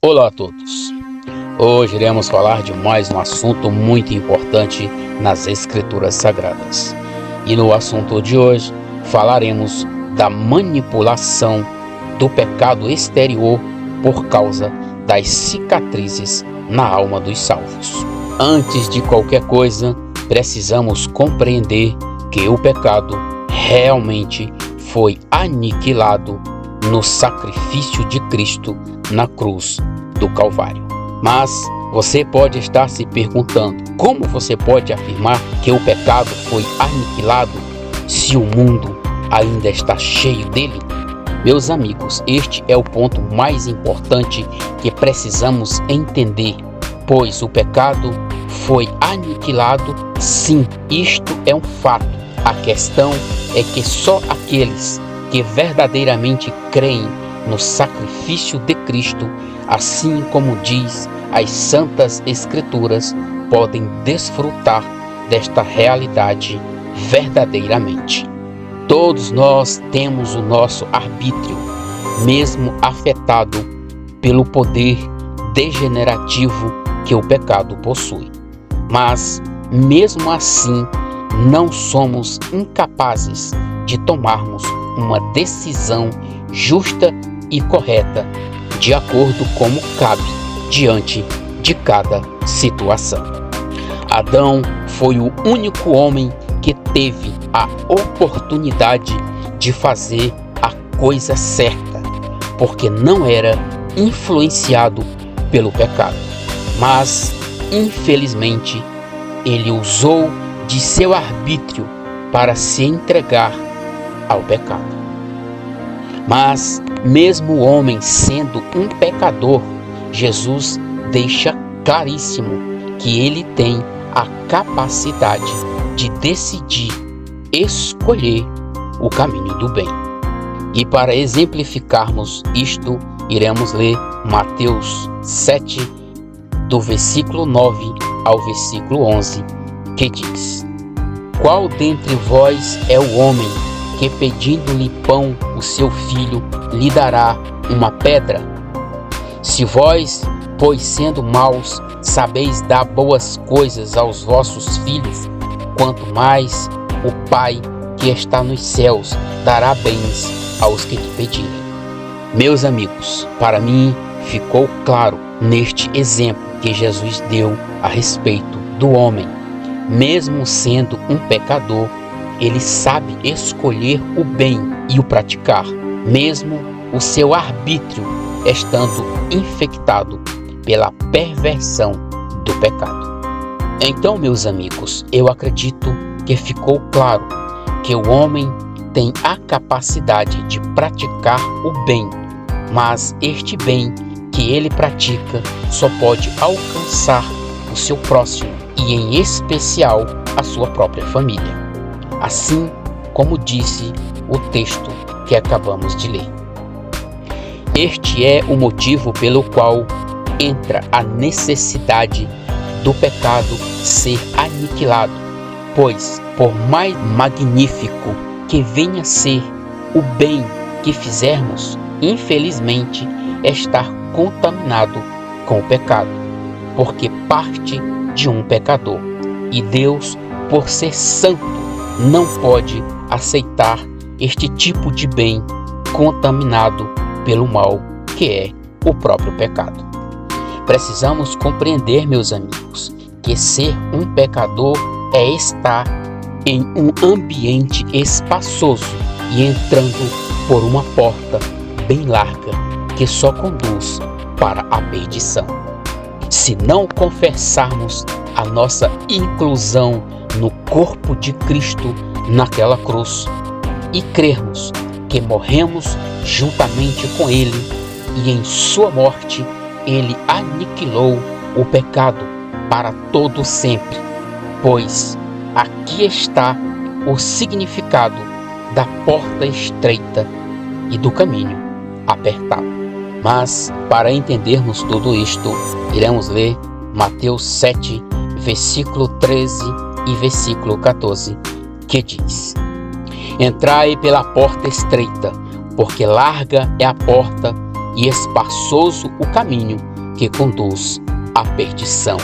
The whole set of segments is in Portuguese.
Olá a todos! Hoje iremos falar de mais um assunto muito importante nas Escrituras Sagradas. E no assunto de hoje falaremos da manipulação do pecado exterior por causa das cicatrizes na alma dos salvos. Antes de qualquer coisa, precisamos compreender que o pecado realmente foi aniquilado no sacrifício de Cristo na cruz do Calvário. Mas você pode estar se perguntando: como você pode afirmar que o pecado foi aniquilado se o mundo ainda está cheio dele? Meus amigos, este é o ponto mais importante que precisamos entender, pois o pecado foi aniquilado, sim, isto é um fato. A questão é que só aqueles que verdadeiramente creem no sacrifício de Cristo, assim como diz as Santas Escrituras, podem desfrutar desta realidade verdadeiramente. Todos nós temos o nosso arbítrio, mesmo afetado pelo poder degenerativo que o pecado possui. Mas, mesmo assim, não somos incapazes de tomarmos uma decisão justa e correta, de acordo como cabe diante de cada situação. Adão foi o único homem que teve a oportunidade de fazer a coisa certa, porque não era influenciado pelo pecado. Mas, infelizmente, ele usou de seu arbítrio para se entregar ao pecado. Mas, mesmo o homem sendo um pecador, Jesus deixa claríssimo que ele tem a capacidade de decidir escolher o caminho do bem. E para exemplificarmos isto, iremos ler Mateus 7, do versículo 9 ao versículo 11, que diz: Qual dentre vós é o homem que, pedindo-lhe pão, o seu filho lhe dará uma pedra? Se vós, pois sendo maus, sabeis dar boas coisas aos vossos filhos, quanto mais o Pai que está nos céus dará bens aos que lhe pedirem. Meus amigos, para mim ficou claro neste exemplo que Jesus deu a respeito do homem. Mesmo sendo um pecador, ele sabe escolher o bem e o praticar, mesmo o seu arbítrio estando infectado pela perversão do pecado. Então, meus amigos, eu acredito que ficou claro que o homem tem a capacidade de praticar o bem, mas este bem que ele pratica só pode alcançar o seu próximo e, em especial, a sua própria família. Assim como disse o texto que acabamos de ler. Este é o motivo pelo qual entra a necessidade do pecado ser aniquilado, pois, por mais magnífico que venha a ser o bem que fizermos, infelizmente está contaminado com o pecado, porque parte de um pecador, e Deus, por ser santo, não pode aceitar este tipo de bem contaminado pelo mal que é o próprio pecado. Precisamos compreender, meus amigos, que ser um pecador é estar em um ambiente espaçoso e entrando por uma porta bem larga que só conduz para a perdição. Se não confessarmos a nossa inclusão no corpo de Cristo naquela cruz e crermos que morremos juntamente com Ele e em sua morte Ele aniquilou o pecado para todo sempre, pois aqui está o significado da porta estreita e do caminho apertado. Mas, para entendermos tudo isto, iremos ler Mateus 7, versículo 13 e versículo 14, que diz: Entrai pela porta estreita, porque larga é a porta e espaçoso o caminho que conduz à perdição,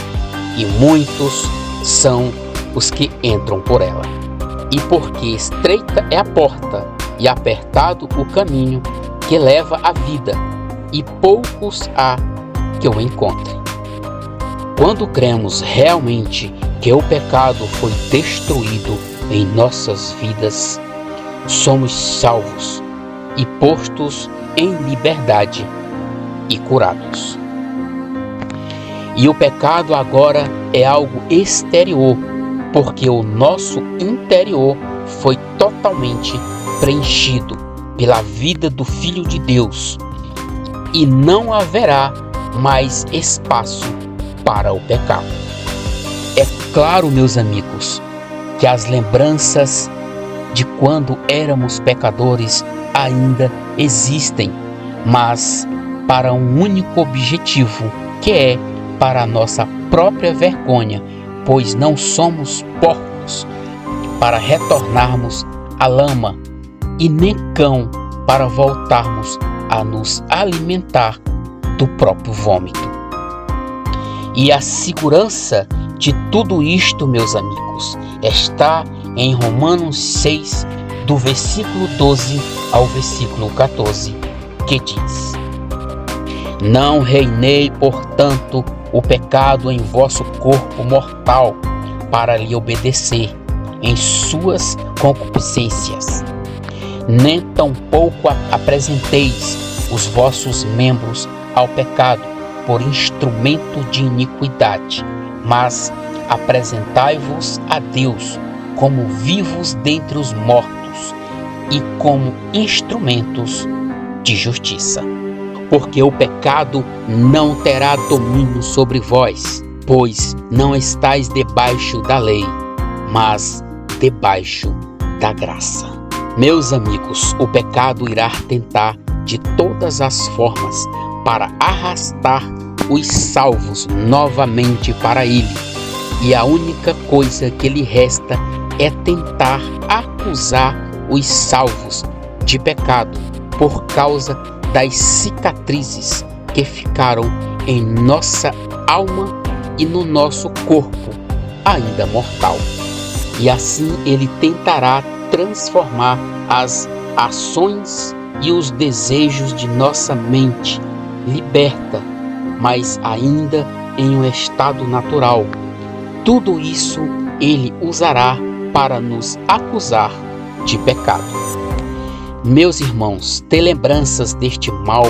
e muitos são os que entram por ela. E porque estreita é a porta e apertado o caminho que leva à vida, e poucos há que o encontrem. Quando cremos realmente que o pecado foi destruído em nossas vidas, somos salvos e postos em liberdade e curados. E o pecado agora é algo exterior, porque o nosso interior foi totalmente preenchido pela vida do Filho de Deus, e não haverá mais espaço para o pecado. É claro, meus amigos, que as lembranças de quando éramos pecadores ainda existem, mas para um único objetivo, que é para a nossa própria vergonha, pois não somos porcos para retornarmos à lama, e nem cão para voltarmos a nos alimentar do próprio vômito. E a segurança de tudo isto, meus amigos, está em Romanos 6, do versículo 12 ao versículo 14, que diz: Não reinei, portanto, o pecado em vosso corpo mortal, para lhe obedecer em suas concupiscências. Nem tampouco apresenteis os vossos membros ao pecado por instrumento de iniquidade, mas apresentai-vos a Deus como vivos dentre os mortos e como instrumentos de justiça. Porque o pecado não terá domínio sobre vós, pois não estáis debaixo da lei, mas debaixo da graça. Meus amigos, o pecado irá tentar de todas as formas para arrastar os salvos novamente para ele, e a única coisa que lhe resta é tentar acusar os salvos de pecado por causa das cicatrizes que ficaram em nossa alma e no nosso corpo ainda mortal. E assim ele tentará transformar as ações e os desejos de nossa mente liberta, mas ainda em um estado natural. Tudo isso ele usará para nos acusar de pecado. Meus irmãos, ter lembranças deste mal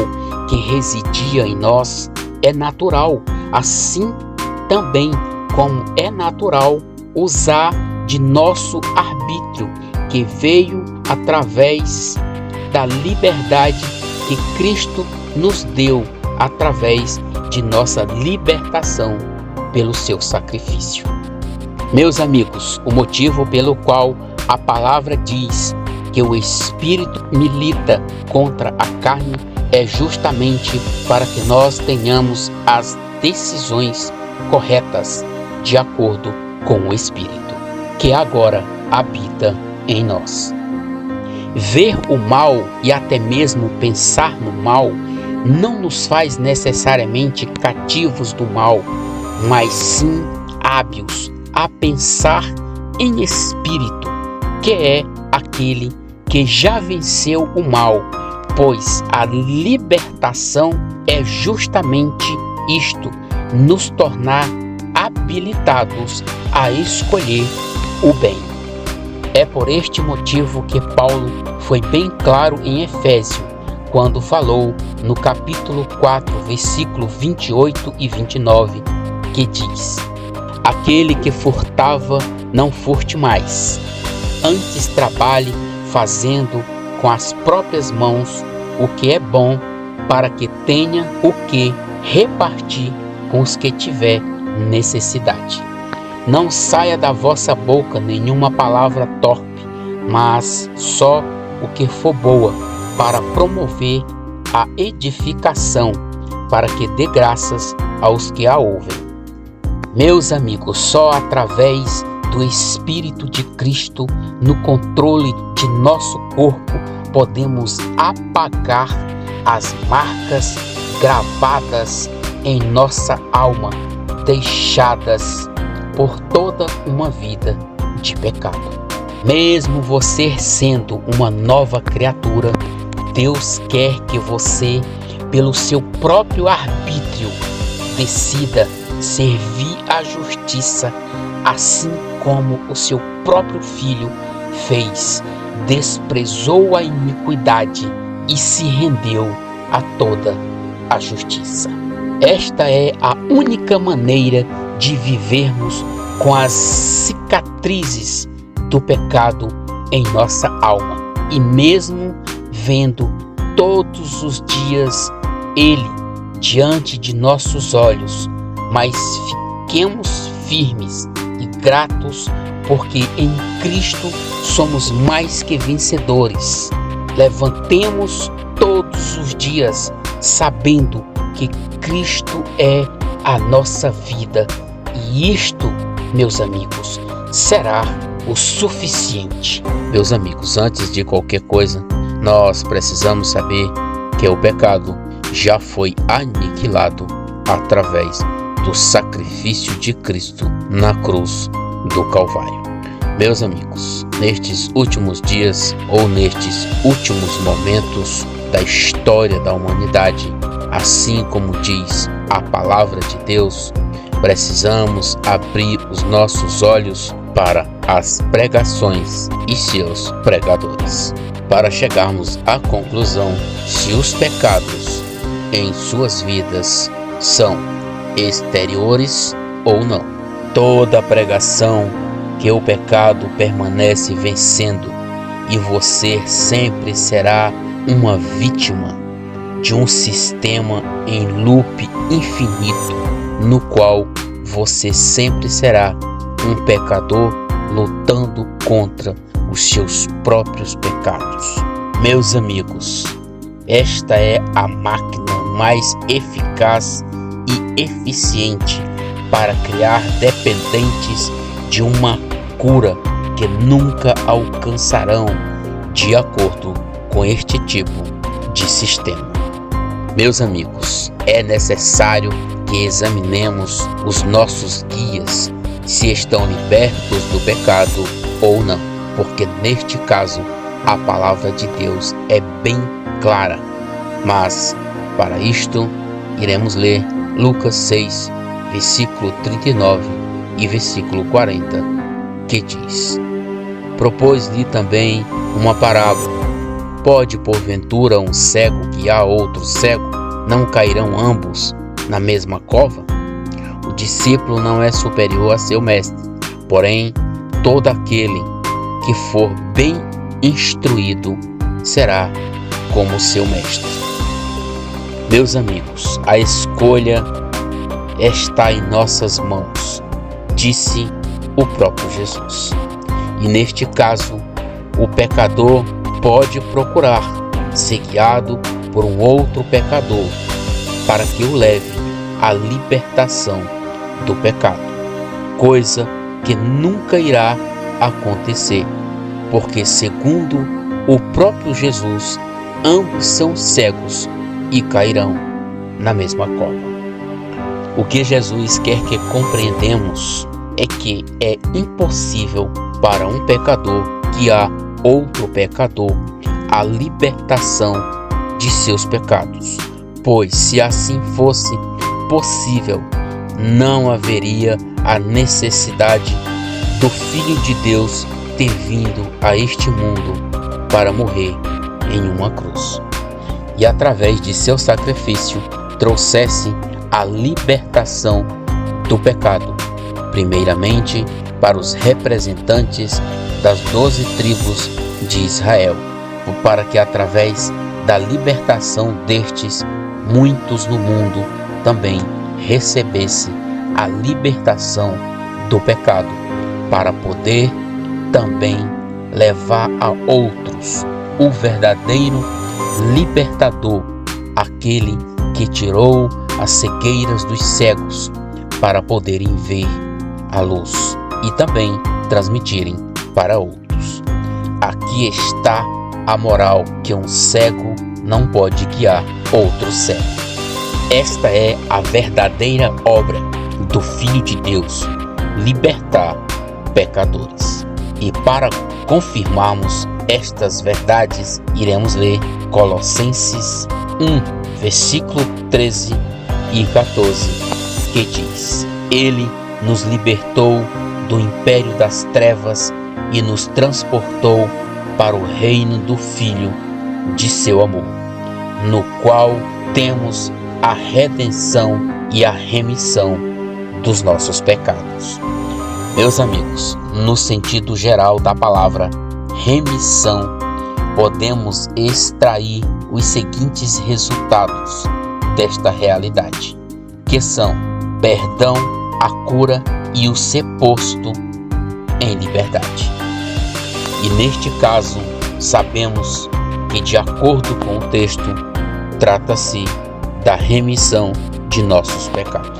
que residia em nós é natural, assim também como é natural usar de nosso arbítrio, que veio através da liberdade que Cristo nos deu através de nossa libertação pelo seu sacrifício. Meus amigos, o motivo pelo qual a palavra diz que o Espírito milita contra a carne é justamente para que nós tenhamos as decisões corretas de acordo com o Espírito, que agora habita em nós. Ver o mal e até mesmo pensar no mal não nos faz necessariamente cativos do mal, mas sim hábeis a pensar em espírito, que é aquele que já venceu o mal, pois a libertação é justamente isto, nos tornar habilitados a escolher o bem. É por este motivo que Paulo foi bem claro em Efésios, quando falou no capítulo 4, versículo 28 e 29, que diz: Aquele que furtava, não furte mais, antes trabalhe fazendo com as próprias mãos o que é bom, para que tenha o que repartir com os que tiver necessidade. Não saia da vossa boca nenhuma palavra torpe, mas só o que for boa, para promover a edificação, para que dê graças aos que a ouvem. Meus amigos, só através do Espírito de Cristo no controle de nosso corpo podemos apagar as marcas gravadas em nossa alma, deixadas por toda uma vida de pecado. Mesmo você sendo uma nova criatura, Deus quer que você, pelo seu próprio arbítrio, decida servir a justiça, assim como o seu próprio filho fez, desprezou a iniquidade e se rendeu a toda a justiça. Esta é a única maneira de vivermos com as cicatrizes do pecado em nossa alma, e mesmo vendo todos os dias Ele diante de nossos olhos, mas fiquemos firmes e gratos, porque em Cristo somos mais que vencedores. Levantemos todos os dias sabendo que Cristo é a nossa vida, e isto, meus amigos, será o suficiente. Meus amigos, antes de qualquer coisa, nós precisamos saber que o pecado já foi aniquilado através do sacrifício de Cristo na cruz do Calvário. Meus amigos, nestes últimos dias ou nestes últimos momentos da história da humanidade, assim como diz a palavra de Deus, precisamos abrir os nossos olhos para as pregações e seus pregadores, para chegarmos à conclusão se os pecados em suas vidas são exteriores ou não. Toda pregação que o pecado permanece vencendo e você sempre será uma vítima de um sistema em loop infinito, no qual você sempre será um pecador lutando contra os seus próprios pecados. Meus amigos, esta é a máquina mais eficaz e eficiente para criar dependentes de uma cura que nunca alcançarão de acordo com este tipo de sistema. Meus amigos, é necessário que examinemos os nossos guias se estão libertos do pecado ou não, porque neste caso a palavra de Deus é bem clara. Mas para isto iremos ler Lucas 6, versículo 39 e versículo 40, que diz: Propôs-lhe também uma parábola. Pode porventura um cego guiar outro cego? Não cairão ambos na mesma cova? O discípulo não é superior a seu mestre, porém todo aquele que for bem instruído será como seu mestre. Meus amigos, a escolha está em nossas mãos, disse o próprio Jesus. E neste caso, o pecador pode procurar ser guiado por um outro pecador para que o leve à libertação do pecado, coisa que nunca irá acontecer, porque segundo o próprio Jesus, ambos são cegos e cairão na mesma cova. O que Jesus quer que compreendamos é que é impossível para um pecador guiar outro pecador à libertação de seus pecados, pois se assim fosse possível, não haveria a necessidade do Filho de Deus ter vindo a este mundo para morrer em uma cruz e através de seu sacrifício trouxesse a libertação do pecado, primeiramente para os representantes das 12 tribos de Israel, para que através da libertação destes, muitos no mundo também recebessem a libertação do pecado, para poder também levar a outros o verdadeiro libertador, aquele que tirou as cegueiras dos cegos para poderem ver a luz e também transmitirem para outros. Aqui está a moral que um cego não pode guiar outro cego. Esta é a verdadeira obra do Filho de Deus, libertar pecadores. E para confirmarmos estas verdades, iremos ler Colossenses 1, versículo 13 e 14, que diz: Ele nos libertou do império das trevas e nos transportou para o reino do Filho de seu amor, no qual temos a redenção e a remissão dos nossos pecados. Meus amigos, no sentido geral da palavra remissão, podemos extrair os seguintes resultados desta realidade, que são perdão, a cura e o ser posto em liberdade. E neste caso, sabemos que, de acordo com o texto, trata-se da remissão de nossos pecados.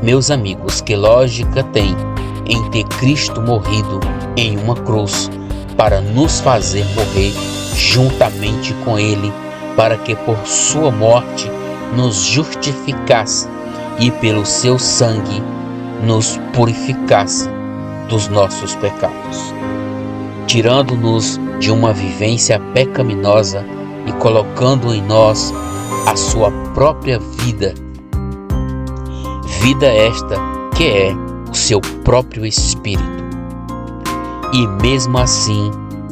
Meus amigos, que lógica tem em ter Cristo morrido em uma cruz para nos fazer morrer juntamente com Ele, para que por sua morte nos justificasse e pelo seu sangue nos purificasse dos nossos pecados, tirando-nos de uma vivência pecaminosa e colocando em nós a sua própria vida esta que é o seu próprio Espírito. E mesmo assim,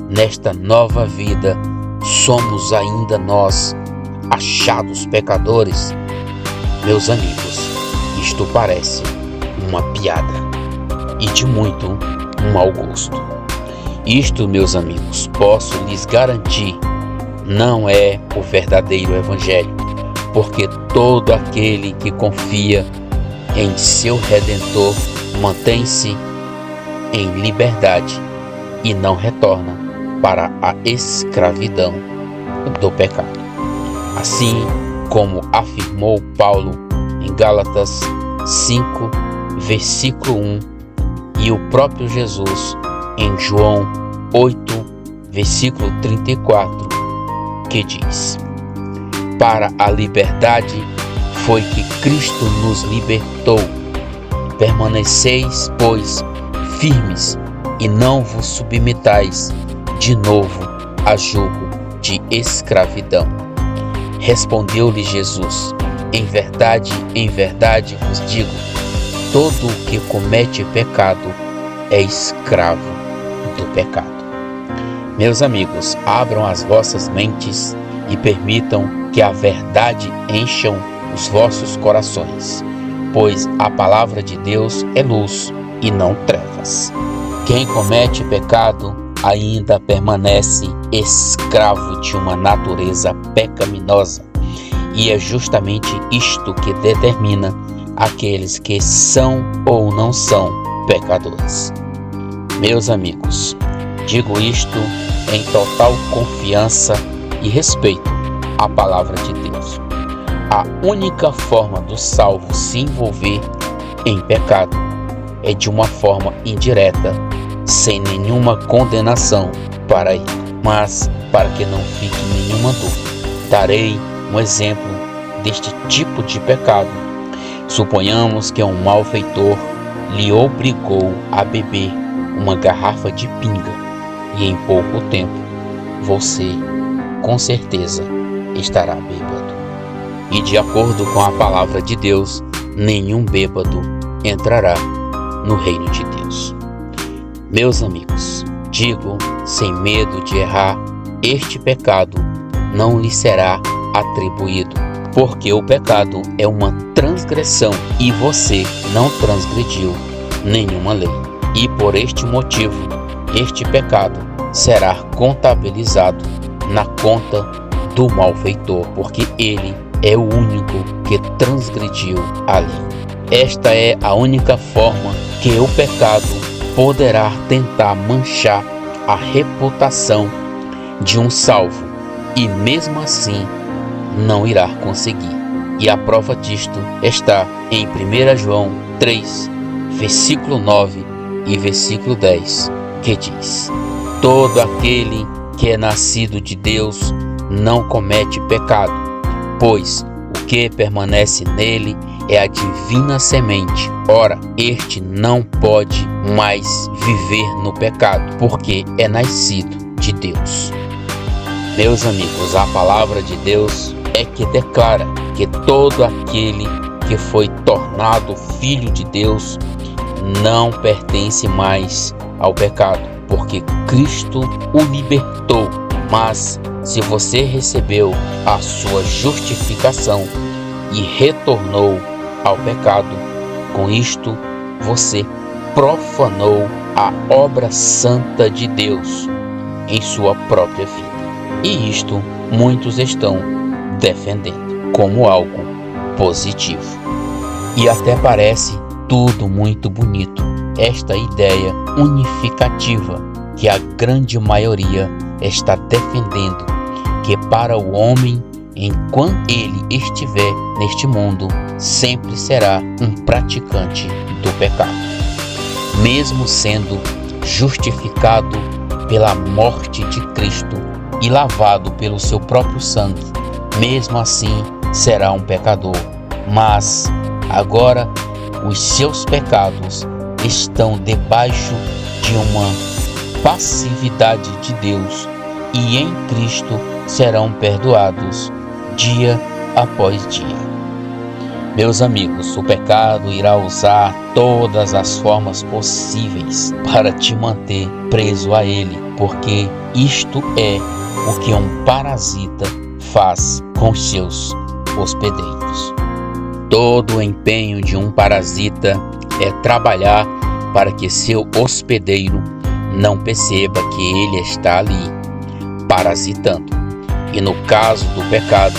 nesta nova vida, somos ainda nós achados pecadores. Meus amigos, isto parece uma piada e de muito mau gosto. Isto, meus amigos, posso lhes garantir, não é o verdadeiro Evangelho, porque todo aquele que confia em seu Redentor mantém-se em liberdade e não retorna para a escravidão do pecado. Assim como afirmou Paulo em Gálatas 5, versículo 1, e o próprio Jesus em João 8, versículo 34, que diz: Para a liberdade foi que Cristo nos libertou. Permaneceis, pois, firmes e não vos submetais de novo a jugo de escravidão. Respondeu-lhe Jesus: em verdade vos digo, todo o que comete pecado é escravo do pecado. Meus amigos, abram as vossas mentes e permitam que a verdade encham os vossos corações, pois a palavra de Deus é luz e não trevas. Quem comete pecado ainda permanece escravo de uma natureza pecaminosa, e é justamente isto que determina aqueles que são ou não são pecadores. Meus amigos, digo isto em total confiança e respeito à palavra de Deus. A única forma do salvo se envolver em pecado é de uma forma indireta, sem nenhuma condenação para ele. Mas, para que não fique nenhuma dúvida, darei um exemplo deste tipo de pecado. Suponhamos que um malfeitor lhe obrigou a beber uma garrafa de pinga, e em pouco tempo você, com certeza, estará bêbado. E de acordo com a palavra de Deus, nenhum bêbado entrará no reino de Deus. Meus amigos, digo sem medo de errar, este pecado não lhe será atribuído, porque o pecado é uma transgressão e você não transgrediu nenhuma lei. E por este motivo, este pecado será contabilizado na conta do malfeitor, porque ele é o único que transgrediu a lei. Esta é a única forma que o pecado poderá tentar manchar a reputação de um salvo, e mesmo assim não irá conseguir. E a prova disto está em 1 João 3, versículo 9 e versículo 10, que diz: todo aquele que é nascido de Deus não comete pecado, pois o que permanece nele é a divina semente. Ora, este não pode mais viver no pecado, porque é nascido de Deus. Meus amigos, a palavra de Deus é que declara que todo aquele que foi tornado filho de Deus não pertence mais ao pecado, porque Cristo o libertou. Mas se você recebeu a sua justificação e retornou ao pecado, com isto você profanou a obra santa de Deus em sua própria vida. E isto muitos estão defendendo como algo positivo. E até parece tudo muito bonito, esta ideia unificativa que a grande maioria está defendendo, que para o homem, enquanto ele estiver neste mundo, sempre será um praticante do pecado. Mesmo sendo justificado pela morte de Cristo e lavado pelo seu próprio sangue, mesmo assim será um pecador. Mas agora os seus pecados estão debaixo de uma passividade de Deus e em Cristo serão perdoados dia após dia. Meus amigos, o pecado irá usar todas as formas possíveis para te manter preso a ele, porque isto é o que um parasita faz com seus hospedeiros. Todo o empenho de um parasita é trabalhar para que seu hospedeiro não perceba que ele está ali parasitando. E no caso do pecado,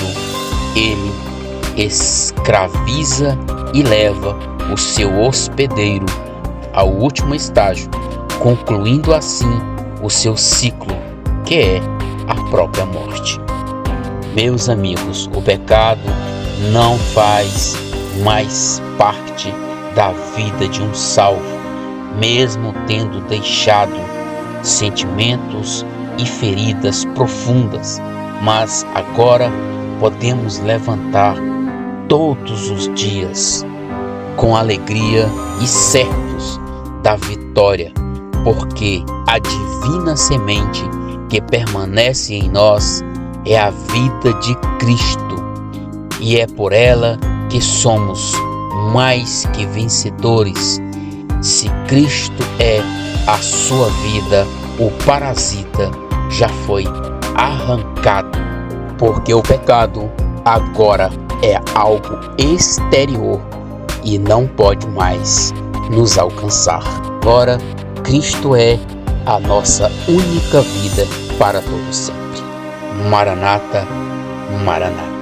ele escraviza e leva o seu hospedeiro ao último estágio, concluindo assim o seu ciclo, que é a própria morte. Meus amigos, o pecado não faz mais parte da vida de um salvo, mesmo tendo deixado sentimentos e feridas profundas, mas agora podemos levantar todos os dias com alegria e certos da vitória, porque a divina semente que permanece em nós é a vida de Cristo, e é por ela que somos mais que vencedores. Se Cristo é a sua vida, o parasita já foi arrancado, porque o pecado agora é algo exterior e não pode mais nos alcançar. Agora, Cristo é a nossa única vida para todo sempre. Maranata, Maranata.